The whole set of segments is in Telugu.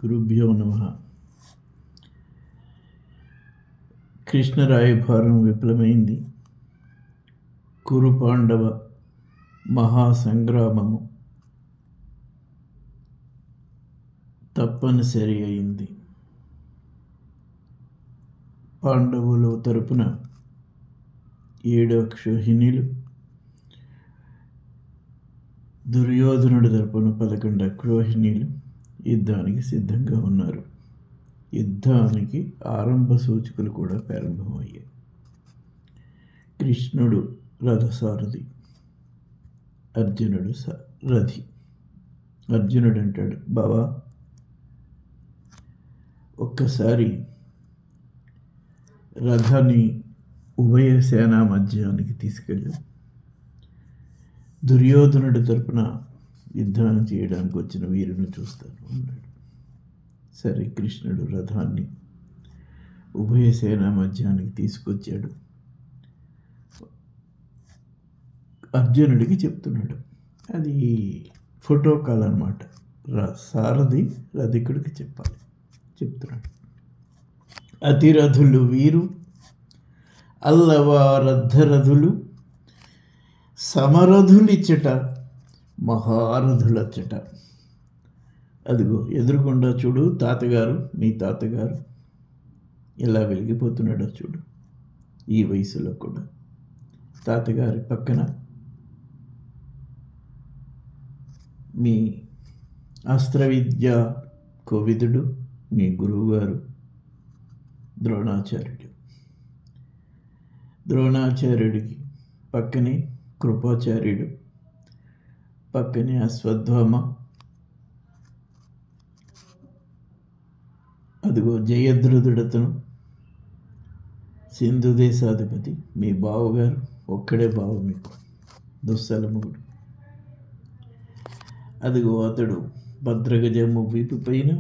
గురుభ్యో నమః. కృష్ణరాయభారం విఫలమైంది. కురు పాండవ మహాసంగ్రామము తప్పనిసరి అయింది. పాండవుల తరపున 7 అక్షోహిణీలు, దుర్యోధనుడి తరపున 11 అక్షోహిణీలు యుద్ధానికి సిద్ధంగా ఉన్నారు. యుద్ధానికి ఆరంభ సూచికలు కూడా ప్రారంభమయ్యాయి. కృష్ణుడు రథసారథి, అర్జునుడు రథి. అర్జునుడు అంటాడు, బావా ఒక్కసారి రథాన్ని ఉభయ సేనా మధ్యానికి తీసుకెళ్ళి దుర్యోధనుడి తరపున యుద్ధాన్ని చేయడానికి వచ్చిన వీరుని చూస్తాను అన్నాడు. సరే, కృష్ణుడు రథాన్ని ఉభయ సేనా మధ్యానికి తీసుకొచ్చాడు. అర్జునుడికి చెప్తున్నాడు. అది ఫోటో కాల్ అన్నమాట. సారథి రథికుడికి చెప్తున్నాడు. అతిరథులు వీరు అల్లవారద్ధరథులు సమరథులిచ్చట మహారథులచ్చట. అదిగో ఎదురుకుండా చూడు తాతగారు, మీ తాతగారు ఎలా వెలిగిపోతున్నాడో చూడు. ఈ వయసులో కూడా తాతగారి పక్కన మీ అస్త్ర విద్య కోవిదుడు, మీ గురువుగారు ద్రోణాచార్యుడు. ద్రోణాచార్యుడికి పక్కనే కృపాచార్యుడు, పక్కనే అశ్వత్థామ, అదిగో జయద్రథుడతను సింధు దేశాధిపతి, మీ బావగారు. ఒక్కడే బావ మీకు, దుస్సలముడు. అదిగో అతడు భద్రగజము వీపు పైన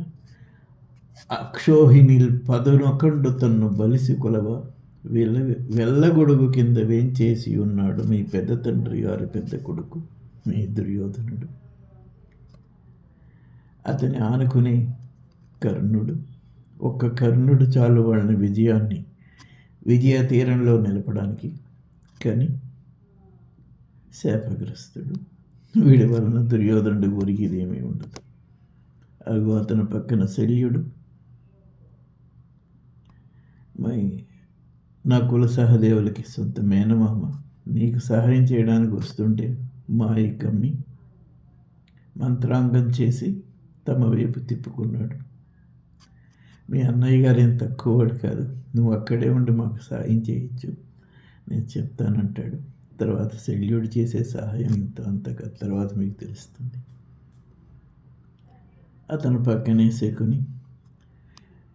అక్షోహిణిల్ 11 తన్ను బలిసి కొలవ వెళ్ళగొడుగు కింద వేంచేసి ఉన్నాడు మీ పెద్ద తండ్రి గారి పెద్ద కొడుకు, మీ దుర్యోధనుడు. అతని ఆనుకునే కర్ణుడు. ఒక్క కర్ణుడు చాలు వాళ్ళని విజయ తీరంలో నిలపడానికి. కానీ శాపగ్రస్తుడు. వీడి వలన దుర్యోధనుడి ఊరికి ఇదేమీ ఉండదు. అదిగో అతని పక్కన శల్యుడు, నా కుల సహదేవులకి సొంత మేనమామ. నీకు సహాయం చేయడానికి వస్తుంటే మాయి కమ్మి మంత్రాంగం చేసి తమ వైపు తిప్పుకున్నాడు. మీ అన్నయ్య గారు ఏం తక్కువవాడు కాదు, నువ్వు అక్కడే ఉండి మాకు సహాయం చేయొచ్చు, నేను చెప్తానంటాడు. తర్వాత శల్యుడు చేసే సహాయం అంతగా తర్వాత మీకు తెలుస్తుంది. అతని పక్కనే శకుని,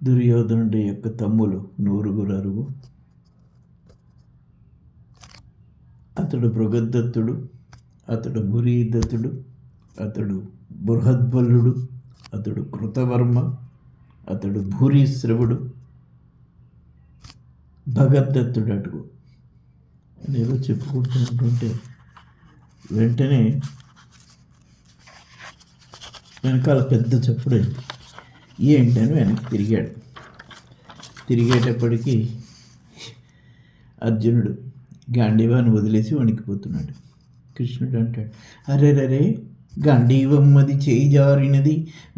దుర్యోధనుడి యొక్క తమ్ములు 100 అతడు బృగదత్తుడు, అతడు భురీదత్తుడు, అతడు బృహద్బలుడు, అతడు కృతవర్మ, అతడు భూరీశ్రవుడు, భగదత్తుడు. అటుకు నేను చెప్పుకుంటుంటే వెంటనే వెనకాల పెద్ద చప్పుడైంది. ఏంటని వెనక్కి తిరిగాడు. తిరిగేటప్పటికీ అర్జునుడు గాంధీవాన్ని వదిలేసి వణికిపోతున్నాడు. కృష్ణుడు అంటాడు, అరే గాంధీవమ్మది చేయి జారినది,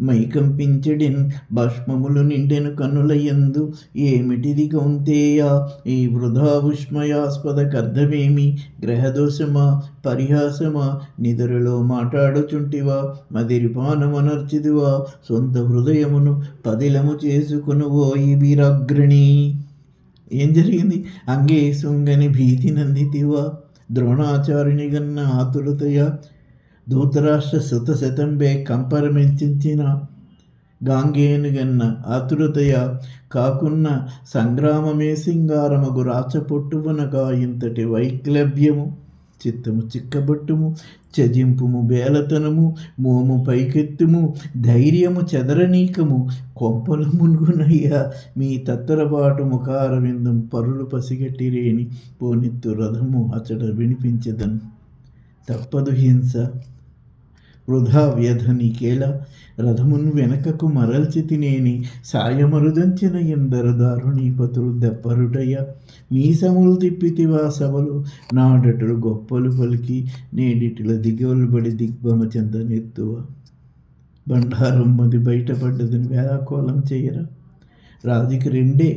మైకంపించడిన్ భస్మములు నిండెను కన్నులయందు. ఏమిటిది కౌంతేయ ఈ వృధా విస్మయాస్పద కర్ధమేమి? గ్రహదోషమా పరిహాసమా? నిదురలో మాట్లాడుచుంటివా? మదిరిపానమనర్చిదివా? సొంత హృదయమును పదిలము చేసుకునువో ఈ వీరాగ్రణి. ఏం జరిగింది? అంగే సుంగని భీతి నందితివా? ద్రోణాచార్యుని గన్న ఆతురతయ ధృతరాష్ట్ర శతంబే కంపరమించిన గాంగేను గన్న ఆతురతయ కాకున్న సంగ్రామమే సింగారమగు రాచపొట్టువనగా ఇంతటి వైక్లభ్యము చిత్తము చిక్కబట్టుము చజింపుము బేలతనము మోము పైకెత్తుము ధైర్యము చెదరనీకము కొంపలు మునుగునయ్యా మీ తత్తరపాటు ముఖార విందం పరులు పసిగట్టిరేని పోనెత్తు రథము అచట వినిపించదన్ తప్పదు హింస వృధా వ్యధ నీకేలా రథమును వెనకకు మరల్చి తినేని సాయమరుదంచిన ఎందరు దారుణీపతులు దెప్పరుటయ్య మీసములు తిప్పితివా సభలు నాడటులు గొప్పలు పలికి నేడిటిల దిగవలుబడి దిగ్భమ చెందనెత్తువ బండారం మది బయటపడ్డదని వ్యాకోలం చేయరా రాజుకి రెండే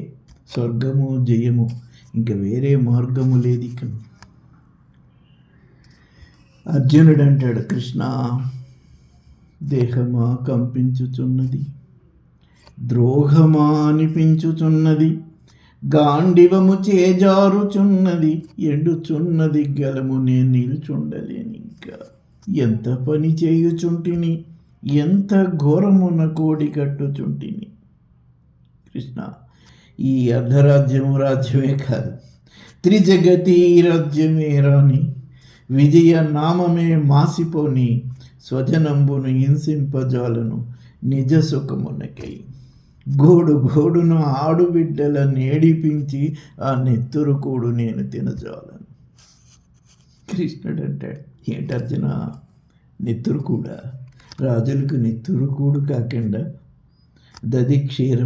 స్వర్గము జయము ఇంక వేరే మార్గము లేదు ఇక అర్జునుడు అంటాడు, కృష్ణ దేహమా కంపించుచున్నది, ద్రోహమా అనిపించుచున్నది, గాండివము చేజారుచున్నది, ఎండుచున్నది గలము నేను నిల్చుండలేని ఇంకా ఎంత పని చేయుచుంటిని, ఎంత ఘోరమున కోడి కట్టుచుంటిని. కృష్ణ ఈ అర్ధరాజ్యము రాజ్యమే కాదు, త్రిజగతి రాజ్యమే రాని, విజయ నామమే మాసిపోని, స్వజనంబును హింసింపజాలను నిజ సుఖమునకై గోడు గోడును ఆడుబిడ్డల నేడిపించి ఆ నెత్తురు కూడు నేను తినజాలను. కృష్ణుడు అంటాడు, ఏంటి అర్జున నెత్తురు కూడా? రాజులకు నెత్తురు కూడు కాకుండా దది క్షీర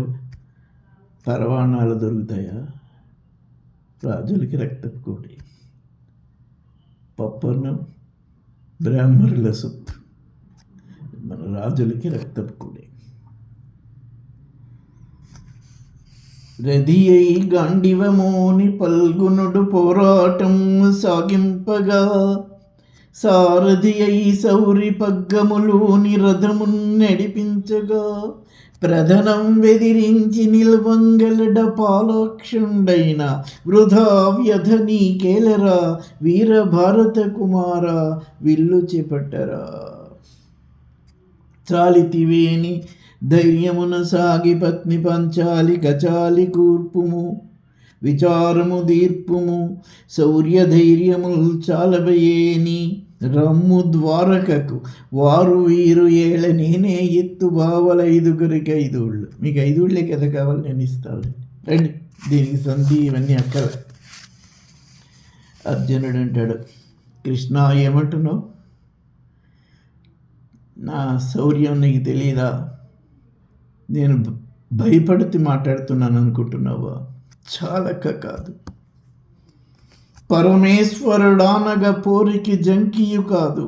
పరవాణాలు దొరుకుతాయా? రాజులకి రక్తపు కూడి, పప్పన్నం బ్రాహ్మణుల సొత్తు, మన రాజులకి రక్తపు కూడి. రది అయి గాండివమోని పల్గునుడు పోరాటం సాగింపగా, సారథి అయి సౌరి పగ్గములోని రథమున్ నడిపించగా, ప్రధనం వెదిరించి నిల్వంగలడ పాలాక్షుండైన వృధా వ్యధ నీకేలరా వీర భారత కుమార విల్లు చేపట్టరా. చాలితివేని ధైర్యమున సాగి పత్ని పంచాలి గచాలి కూర్పుము, విచారము దీర్పుము శౌర్య ధైర్యముల్ చాలబయేని, రమ్ము ద్వారకకు వారు వీరు ఏళ్ళ నేనే ఎత్తు బావల 5గురికి 5 ఊళ్ళు. మీకు 5 ఊళ్ళే కదా కావాలి, నేను ఇస్తాను రండి, దీనికి సంధి ఇవన్నీ అక్కల. అర్జునుడు అంటాడు, కృష్ణ ఏమంటున్నావు? నా శౌర్యం నీకు తెలియదా? నేను భయపడితే మాట్లాడుతున్నాను అనుకుంటున్నావా? చాలక కాదు, పరమేశ్వరుడానగ పోరికి జంకియు కాదు,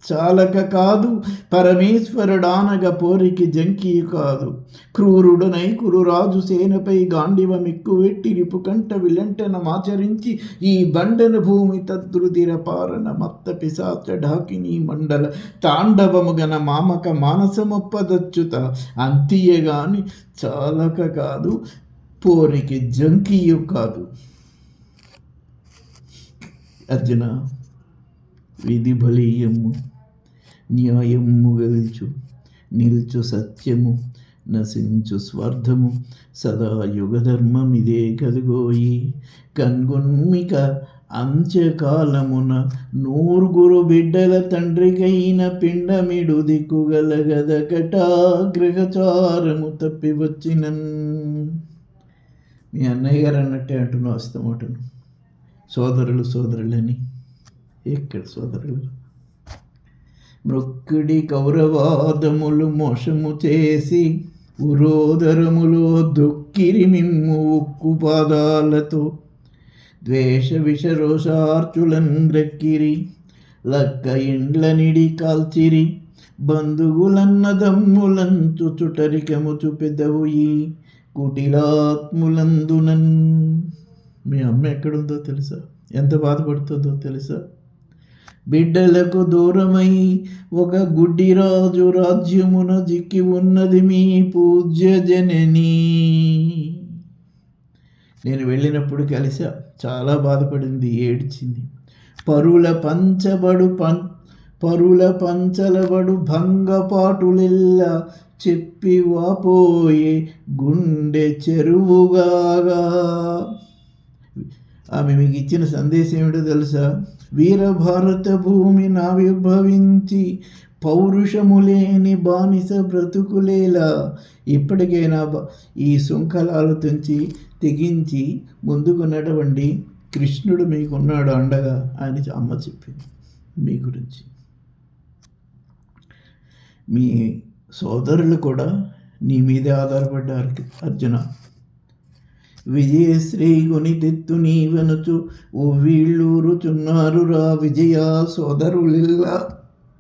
చాలక కాదు పరమేశ్వరుడానగ పోరికి జంకియు కాదు, క్రూరుడనై కురురాజు సేనపై గాండివమెక్కువెట్టి రిపుకంట విలంటన మాచరించి, ఈ బండన భూమి తద్రుదిర పారన మత్త పిశాచ ఢాకిని మండల తాండవముగన మామక మానసమొప్పదచ్యుత, అంతియగాని చాలక కాదు పోరికి జంకియు కాదు. అర్జున విధి బలీయము న్యాయము గెలుచు నిల్చు సత్యము నశించు స్వార్థము సదా యుగధర్మమిదే కలుగోయి, కన్గొన్మిక అంత్యకాలమున 9 బిడ్డల తండ్రికైన పిండమిడు దిక్కుగలగదకటా గ్రహచారము తప్పి వచ్చినన్. మీ అన్నయ్య గారు అన్నట్టే అంటున్నావు, అస్తమాటను సోదరులు సోదరులని. ఎక్కడ సోదరులు? మృక్కుడి కౌరవాదములు మోసము చేసి ఉరోదరములో దొక్కిరి మిమ్ము ఉక్కు పాదాలతో, ద్వేష విషరోషార్చులన్ గ్రక్కిరి లక్క ఇండ్ల నిడి కాల్చిరి, బంధువులన్నదమ్ములంచు చుటరికము చూపెదవు ఈ కుటిలాత్ములందునన్. మీ అమ్మ ఎక్కడుందో తెలుసా? ఎంత బాధపడుతుందో తెలుసా? బిడ్డలకు దూరమై ఒక గుడ్డిరాజు రాజ్యమున జిక్కి ఉన్నది మీ పూజ్య జనని. నేను వెళ్ళినప్పుడు కలిసా, చాలా బాధపడింది, ఏడ్చింది. పరుల పంచలబడు భంగపాటులెల్లా చెప్పి వాపోయే గుండె చెరువుగాగా. ఆమె మీకు ఇచ్చిన సందేశం ఏమిటో తెలుసా? వీరభారత భూమి నావిర్భవించి పౌరుషము లేని బానిస బ్రతుకులేలా, ఇప్పటికైనా ఈ శృంఖలాలు తెగించి ముందుకు నడవండి, కృష్ణుడు మీకున్నాడు అండగా అని అమ్మ చెప్పింది మీ గురించి. మీ సోదరులు కూడా నీ మీదే ఆధారపడ్డారు అర్జున. విజయశ్రీ గొనితెత్తు నీవెనుచు ఓ వీళ్ళూరుచున్నారు రా విజయ సోదరులిల్లా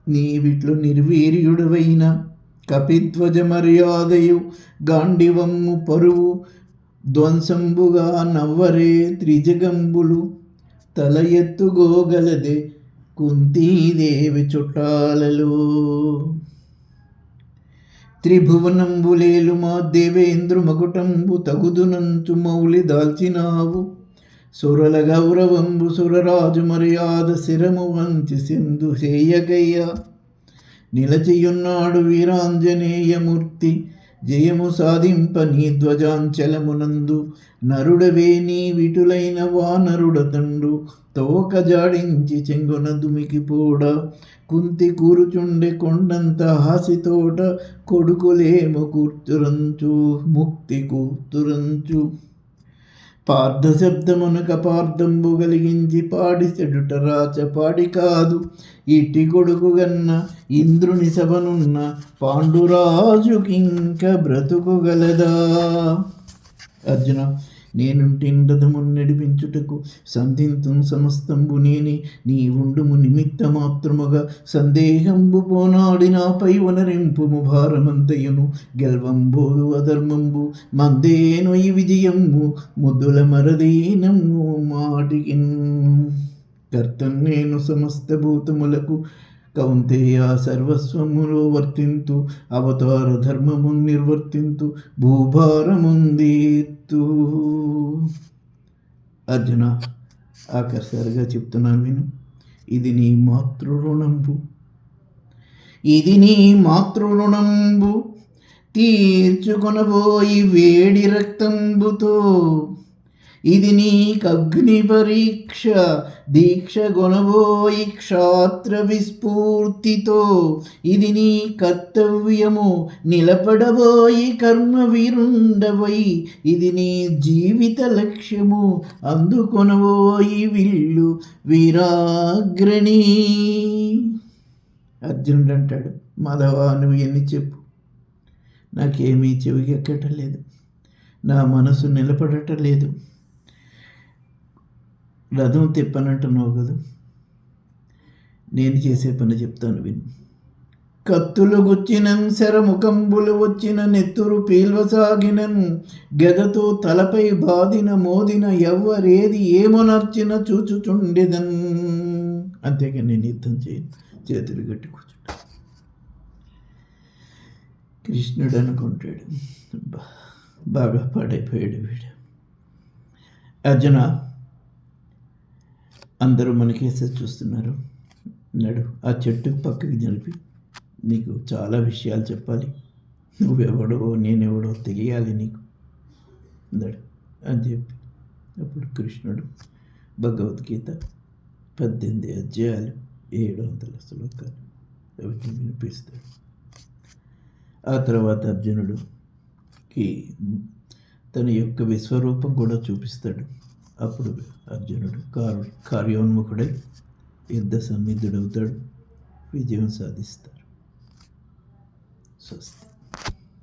నీవిట్లు నిర్వీర్యుడవైన కపిధ్వజ మర్యాదయు గాండివమ్ము పరువు ధ్వంసంబుగా నవ్వరే త్రిజగంబులు తల ఎత్తుగోగలదే కుంతీదేవి చుట్టాలలో. త్రిభువనంబులేలు మా దేవేంద్రు మకుటంబు తగుదునంచు మౌలి దాల్చినావు సురల గౌరవంబు సురరాజు మర్యాద శిరము వంచి సింధు సేయకయ్య నిలచియున్నాడు వీరాంజనేయమూర్తి జయము సాధింప నీ ధ్వజాంచలమునందు నరుడవే నీ విటులైన వానరుడతండు తోక జాడించి చెంగున దుమికిపోడ కుంతి కూరుచుండె కొండంత హాసితోట కొడుకులేము కూర్తురంచు ముక్తి కూర్తురంచు పార్థ శబ్దమునక పార్థంబు కలిగించి పాడి చెడుట రాచ పాడి కాదు ఇట్టి కొడుకు గన్న ఇంద్రుని సభనున్న పాండురాజుకింక బ్రతుకుగలదా. అర్జున నేనుంటిండదమును నడిపించుటకు సంధింతు సమస్తంబు నేని నీ ఉండుము నిమిత్త మాత్రముగా సందేహంబు పోనాడి నాపై వనరింపుము భారమంతయును గెల్వంబోదు అధర్మంబు మందేను ఈ విజయము ముద్దుల మరదీనము మాటికిన్ కర్తన్ నేను సమస్త భూతములకు కౌంతేయ సర్వస్వములో వర్తింతు అవతార ధర్మము నిర్వర్తింతు భూభారముందీత్తు. అర్జున ఆఖరిసారిగా చెప్తున్నాను విను. ఇది నీ మాతృరుణంబు తీర్చుకొనబోయి వేడి రక్తంబుతో ఇది నీకగ్ని పరీక్ష దీక్ష గొనబోయి క్షాత్ర విస్ఫూర్తితో ఇది నీ కర్తవ్యము నిలబడబోయి కర్మ వీరుండవై ఇది నీ జీవిత లక్ష్యము అందుకొనబోయి విల్లు వీరాగ్రణి. అర్జునుడు అంటాడు, మాధవ నువ్వు ఎన్ని చెప్పు, నాకేమీ చెవికి ఎక్కటం లేదు, నా మనసు నిలబడటం లేదు. రథం తిప్పనంటున్నావు కదా, నేను చేసే పని చెప్తాను విను. కత్తులు గుచ్చినన్ శరముఖంబులు వచ్చిన నెత్తురు పీల్వసాగినన్ గదతో తలపై బాదిన మోదిన ఎవ్వరేది ఏమొనర్చిన చూచుచుండెదన్. అంతేగా నేను యుద్ధం చేయను, చేతులు గట్టి కూర్చుంటా. కృష్ణుడు అనుకుంటాడు, బాగా పాడైపోయాడు వీడు. అర్జున అందరూ మనకేసే చూస్తున్నారు, నడు ఆ చెట్టు పక్కకి జరిపి నీకు చాలా విషయాలు చెప్పాలి, నువ్వెవడో నేనెవడో తెలియాలి నీకు నడు అని చెప్పి అప్పుడు కృష్ణుడు భగవద్గీత 18 అధ్యాయాలు 700 శ్లోకాలు అవి వినిపిస్తాడు. ఆ తర్వాత అర్జునుడికి తన యొక్క విశ్వరూపం కూడా చూపిస్తాడు. అప్పుడు అర్జునుడు కార్యోన్ముఖుడై యుద్ధ సన్నిధుడవుతాడు, విజయం సాధిస్తాడు. స్వస్తి.